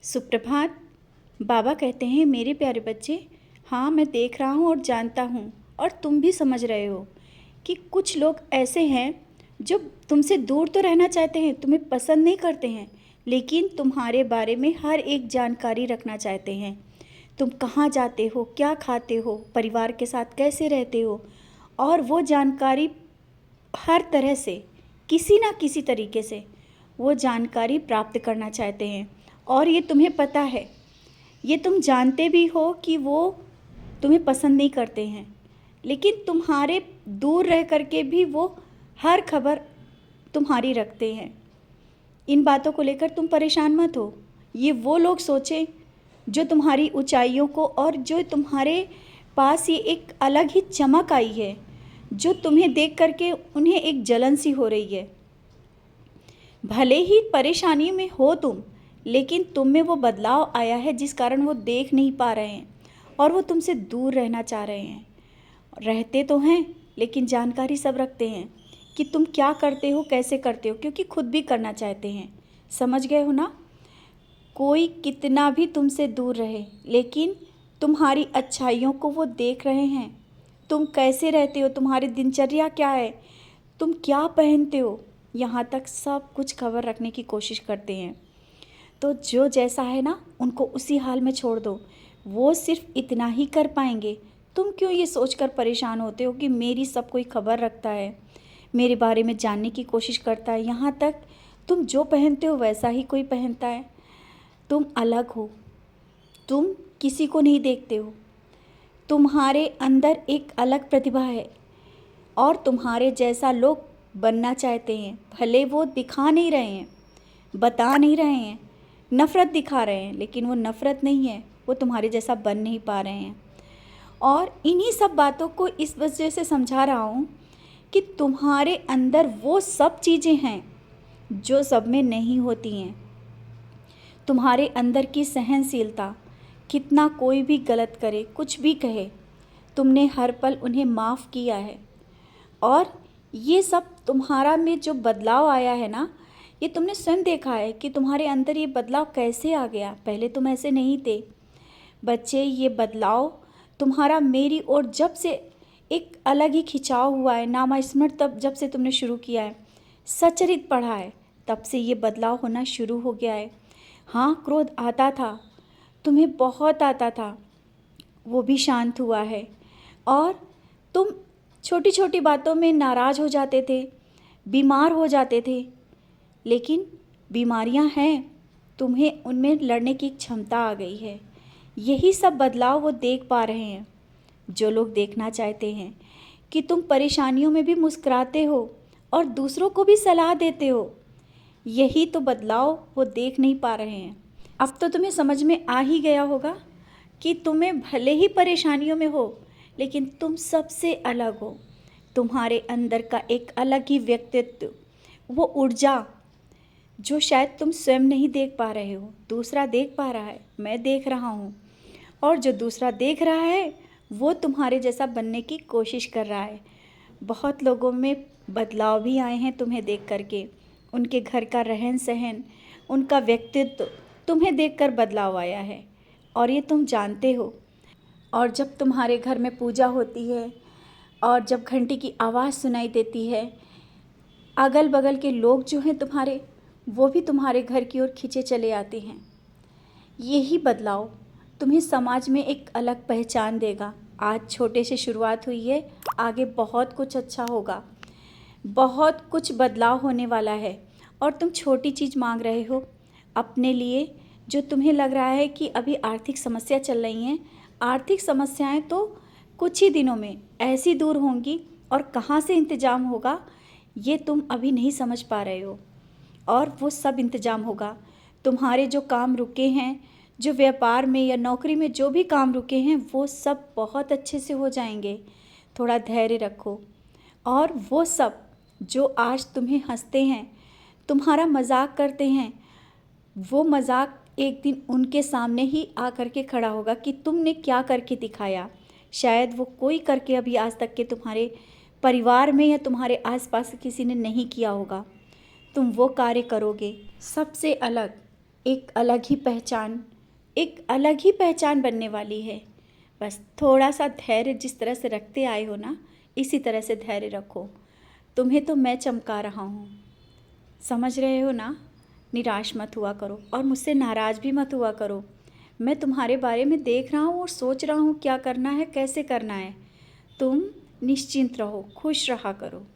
सुप्रभात। बाबा कहते हैं, मेरे प्यारे बच्चे, हाँ मैं देख रहा हूँ और जानता हूँ और तुम भी समझ रहे हो कि कुछ लोग ऐसे हैं जो तुमसे दूर तो रहना चाहते हैं, तुम्हें पसंद नहीं करते हैं, लेकिन तुम्हारे बारे में हर एक जानकारी रखना चाहते हैं। तुम कहाँ जाते हो, क्या खाते हो, परिवार के साथ कैसे रहते हो, और वो जानकारी हर तरह से, किसी ना किसी तरीके से वो जानकारी प्राप्त करना चाहते हैं। और ये तुम्हें पता है, ये तुम जानते भी हो कि वो तुम्हें पसंद नहीं करते हैं, लेकिन तुम्हारे दूर रह करके भी वो हर खबर तुम्हारी रखते हैं। इन बातों को लेकर तुम परेशान मत हो। ये वो लोग सोचें जो तुम्हारी ऊंचाइयों को, और जो तुम्हारे पास ये एक अलग ही चमक आई है, जो तुम्हें देख करके उन्हें एक जलन सी हो रही है। भले ही परेशानी में हो तुम, लेकिन तुम में वो बदलाव आया है जिस कारण वो देख नहीं पा रहे हैं और वो तुमसे दूर रहना चाह रहे हैं। रहते तो हैं, लेकिन जानकारी सब रखते हैं कि तुम क्या करते हो, कैसे करते हो, क्योंकि खुद भी करना चाहते हैं। समझ गए हो ना? कोई कितना भी तुमसे दूर रहे, लेकिन तुम्हारी अच्छाइयों को वो देख रहे हैं। तुम कैसे रहते हो, तुम्हारी दिनचर्या क्या है, तुम क्या पहनते हो, यहाँ तक सब कुछ खबर रखने की कोशिश करते हैं। तो जो जैसा है ना, उनको उसी हाल में छोड़ दो। वो सिर्फ इतना ही कर पाएंगे। तुम क्यों ये सोचकर परेशान होते हो कि मेरी सब कोई खबर रखता है, मेरे बारे में जानने की कोशिश करता है, यहाँ तक तुम जो पहनते हो वैसा ही कोई पहनता है। तुम अलग हो, तुम किसी को नहीं देखते हो। तुम्हारे अंदर एक अलग प्रतिभा है और तुम्हारे जैसा लोग बनना चाहते हैं। भले वो दिखा नहीं रहे हैं, बता नहीं रहे हैं, नफ़रत दिखा रहे हैं, लेकिन वो नफ़रत नहीं है, वो तुम्हारे जैसा बन नहीं पा रहे हैं। और इन्हीं सब बातों को इस वजह से समझा रहा हूँ कि तुम्हारे अंदर वो सब चीज़ें हैं जो सब में नहीं होती हैं। तुम्हारे अंदर की सहनशीलता, कितना कोई भी गलत करे, कुछ भी कहे, तुमने हर पल उन्हें माफ़ किया है। और ये सब तुम्हारा में जो बदलाव आया है ना, ये तुमने स्वयं देखा है कि तुम्हारे अंदर ये बदलाव कैसे आ गया। पहले तुम ऐसे नहीं थे। बच्चे, ये बदलाव तुम्हारा मेरी ओर जब से एक अलग ही खिंचाव हुआ है, नामास्मरण तब जब से तुमने शुरू किया है, सच्चरित पढ़ा है, तब से ये बदलाव होना शुरू हो गया है। हाँ, क्रोध आता था, तुम्हें बहुत आता था, वो भी शांत हुआ है। और तुम छोटी छोटी बातों में नाराज़ हो जाते थे, बीमार हो जाते थे, लेकिन बीमारियां हैं, तुम्हें उनमें लड़ने की क्षमता आ गई है। यही सब बदलाव वो देख पा रहे हैं, जो लोग देखना चाहते हैं कि तुम परेशानियों में भी मुस्कुराते हो और दूसरों को भी सलाह देते हो। यही तो बदलाव वो देख नहीं पा रहे हैं। अब तो तुम्हें समझ में आ ही गया होगा कि तुम्हें भले ही परेशानियों में हो, लेकिन तुम सबसे अलग हो। तुम्हारे अंदर का एक अलग ही व्यक्तित्व, वो ऊर्जा जो शायद तुम स्वयं नहीं देख पा रहे हो, दूसरा देख पा रहा है, मैं देख रहा हूँ। और जो दूसरा देख रहा है वो तुम्हारे जैसा बनने की कोशिश कर रहा है। बहुत लोगों में बदलाव भी आए हैं तुम्हें देख करके। उनके घर का रहन सहन, उनका व्यक्तित्व तुम्हें देखकर बदलाव आया है, और ये तुम जानते हो। और जब तुम्हारे घर में पूजा होती है और जब घंटी की आवाज़ सुनाई देती है, अगल बगल के लोग जो हैं तुम्हारे, वो भी तुम्हारे घर की ओर खींचे चले आते हैं। यही बदलाव तुम्हें समाज में एक अलग पहचान देगा। आज छोटे से शुरुआत हुई है, आगे बहुत कुछ अच्छा होगा, बहुत कुछ बदलाव होने वाला है। और तुम छोटी चीज़ मांग रहे हो अपने लिए, जो तुम्हें लग रहा है कि अभी आर्थिक समस्या चल रही हैं। आर्थिक समस्याएं तो कुछ ही दिनों में ऐसी दूर होंगी, और कहाँ से इंतज़ाम होगा ये तुम अभी नहीं समझ पा रहे हो, और वो सब इंतज़ाम होगा। तुम्हारे जो काम रुके हैं, जो व्यापार में या नौकरी में जो भी काम रुके हैं, वो सब बहुत अच्छे से हो जाएंगे। थोड़ा धैर्य रखो। और वो सब जो आज तुम्हें हंसते हैं, तुम्हारा मजाक करते हैं, वो मजाक एक दिन उनके सामने ही आ करके खड़ा होगा कि तुमने क्या करके दिखाया। शायद वो कोई करके अभी आज तक के तुम्हारे परिवार में या तुम्हारे आसपास किसी ने नहीं किया होगा। तुम वो कार्य करोगे सबसे अलग, एक अलग ही पहचान, एक अलग ही पहचान बनने वाली है। बस थोड़ा सा धैर्य जिस तरह से रखते आए हो ना, इसी तरह से धैर्य रखो। तुम्हें तो मैं चमका रहा हूँ, समझ रहे हो ना। निराश मत हुआ करो और मुझसे नाराज़ भी मत हुआ करो। मैं तुम्हारे बारे में देख रहा हूँ और सोच रहा हूँ क्या करना है, कैसे करना है। तुम निश्चिंत रहो, खुश रहा करो।